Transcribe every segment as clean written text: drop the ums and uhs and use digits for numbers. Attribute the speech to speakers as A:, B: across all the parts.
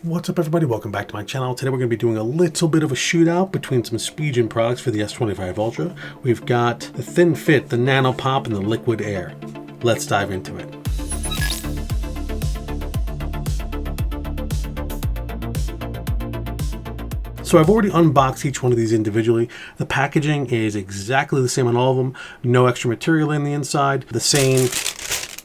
A: What's up everybody, welcome back to my channel. Today we're going to be doing a little bit of a shootout between some Spigen products for the S25 Ultra. We've got the Thin Fit, the Nano Pop, and the Liquid Air. Let's dive into it. So I've already unboxed each one of these individually. The packaging is exactly the same on all of them. No extra material in the inside. The same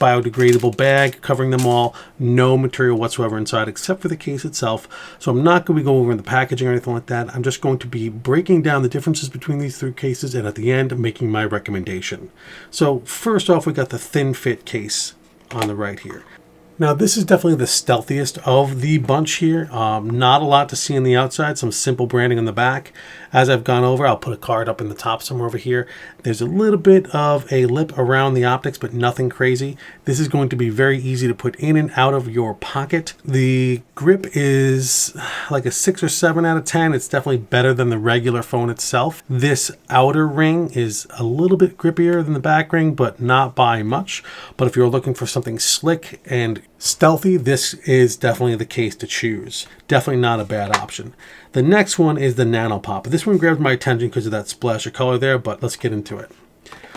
A: biodegradable bag covering them all. No material whatsoever inside except for the case itself. So I'm not going to be going over the packaging or anything like that. I'm just going to be breaking down the differences between these three cases and at the end making my recommendation. So first off, we got the Thin Fit case on the right here. Now this is definitely the stealthiest of the bunch here. Not a lot to see on the outside, some simple branding on the back. As I've gone over, I'll put a card up in the top somewhere over here. There's a little bit of a lip around the optics, but nothing crazy. This is going to be very easy to put in and out of your pocket. The grip is like a 6 or 7 out of 10. It's definitely better than the regular phone itself. This outer ring is a little bit grippier than the back ring, but not by much. But if you're looking for something slick and stealthy, this is definitely the case to choose. Definitely not a bad option. The next one is the Nano Pop. This one grabbed my attention because of that splash of color there, but let's get into it.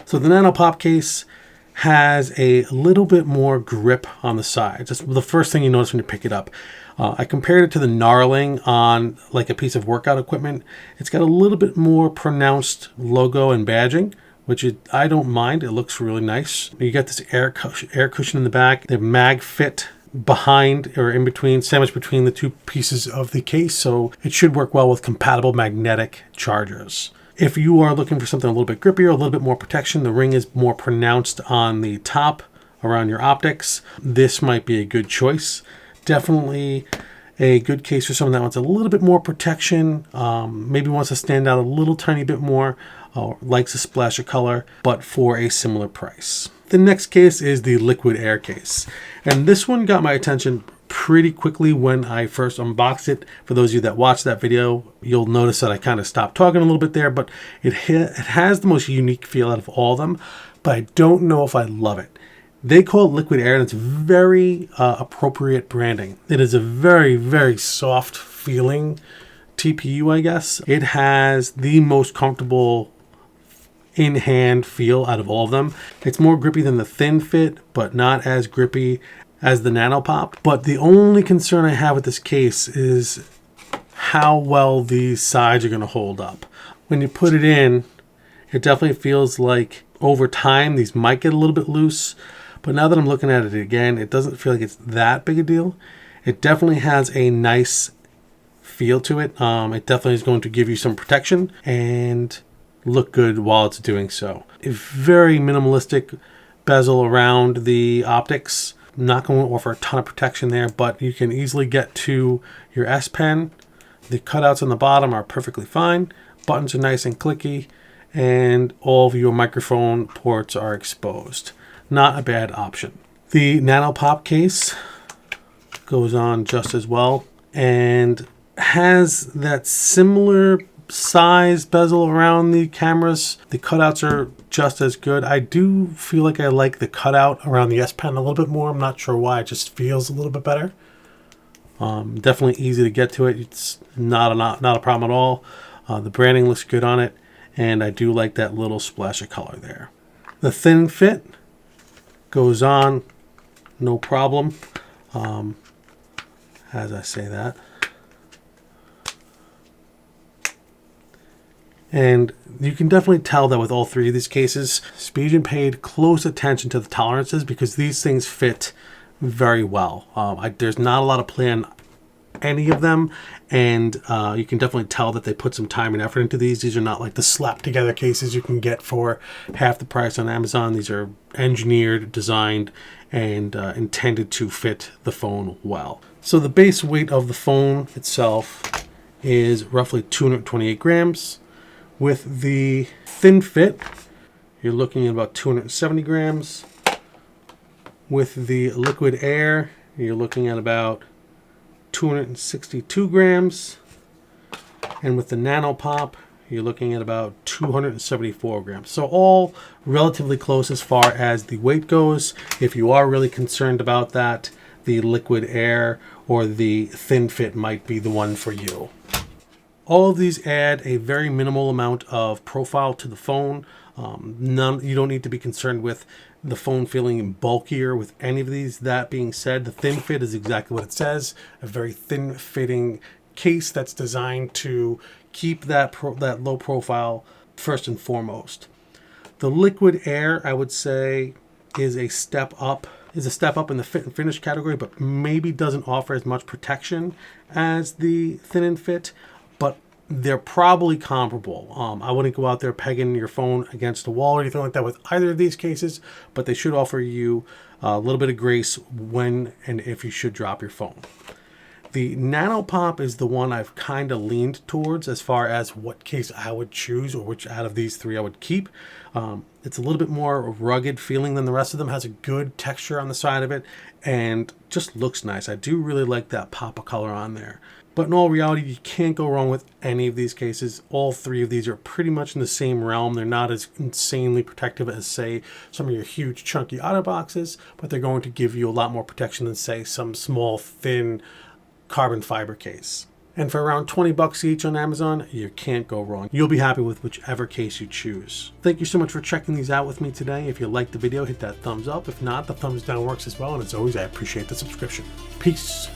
A: So the Nano Pop case has a little bit more grip on the side. That's the first thing you notice when you pick it up. I compared it to the knurling on like a piece of workout equipment. It's got a little bit more pronounced logo and badging, which I don't mind. It looks really nice. You got this air cushion in the back. The MagFit behind or in between, sandwiched between the two pieces of the case, so it should work well with compatible magnetic chargers. If you are looking for something a little bit grippier, a little bit more protection, the ring is more pronounced on the top around your optics. This might be a good choice. Definitely a good case for someone that wants a little bit more protection, maybe wants to stand out a little tiny bit more, or likes a splash of color, but for a similar price. The next case is the Liquid Air case. And this one got my attention pretty quickly when I first unboxed it. For those of you that watched that video, you'll notice that I kind of stopped talking a little bit there, but it has the most unique feel out of all of them, but I don't know if I love it. They call it Liquid Air, and it's very appropriate branding. It is a very, very soft feeling TPU, I guess. It has the most comfortable in-hand feel out of all of them. It's more grippy than the Thin Fit, but not as grippy as the Nano Pop. But the only concern I have with this case is how well these sides are going to hold up. When you put it in, it definitely feels like over time these might get a little bit loose. But now that I'm looking at it again, it doesn't feel like it's that big a deal. It definitely has a nice feel to it. It definitely is going to give you some protection and look good while it's doing so. A very minimalistic bezel around the optics. Not going to offer a ton of protection there, but you can easily get to your S Pen. The cutouts on the bottom are perfectly fine. Buttons are nice and clicky, and all of your microphone ports are exposed. Not a bad option. The Nano Pop case goes on just as well and has that similar size bezel around the cameras. The cutouts are just as good. I do feel like I like the cutout around the S Pen a little bit more. I'm not sure why. It just feels a little bit better. Definitely easy to get to it. It's not a problem at all. The branding looks good on it, and I do like that little splash of color there. The Thin Fit goes on no problem. As I say that. And you can definitely tell that with all three of these cases, Spigen paid close attention to the tolerances because these things fit very well. There's not a lot of play on any of them, and you can definitely tell that they put some time and effort into these. These are not like the slap together cases you can get for half the price on Amazon. These are engineered, designed, and intended to fit the phone well. So the base weight of the phone itself is roughly 228 grams. With the Thin Fit, you're looking at about 270 grams. With the Liquid Air, you're looking at about 262 grams. And with the Nano Pop, you're looking at about 274 grams. So all relatively close as far as the weight goes. If you are really concerned about that, the liquid air or the thin fit might be the one for you. All of these add a very minimal amount of profile to the phone. You don't need to be concerned with the phone feeling bulkier with any of these. That being said, the thin fit is exactly what it says, a very thin fitting case that's designed to keep that low profile first and foremost. The liquid air, I would say, is a step up in the fit and finish category, but maybe doesn't offer as much protection as the thin and fit, but they're probably comparable. I wouldn't go out there pegging your phone against the wall or anything like that with either of these cases, but they should offer you a little bit of grace when and if you should drop your phone. The Nano Pop is the one I've kind of leaned towards as far as what case I would choose or which out of these three I would keep. It's a little bit more rugged feeling than the rest of them, has a good texture on the side of it, and just looks nice. I do really like that pop of color on there. But in all reality, you can't go wrong with any of these cases. All three of these are pretty much in the same realm. They're not as insanely protective as, say, some of your huge chunky OtterBoxes, but they're going to give you a lot more protection than, say, some small, thin carbon fiber case. And for around $20 each on Amazon, you can't go wrong. You'll be happy with whichever case you choose. Thank you so much for checking these out with me today. If you liked the video, hit that thumbs up. If not, the thumbs down works as well. And as always, I appreciate the subscription. Peace.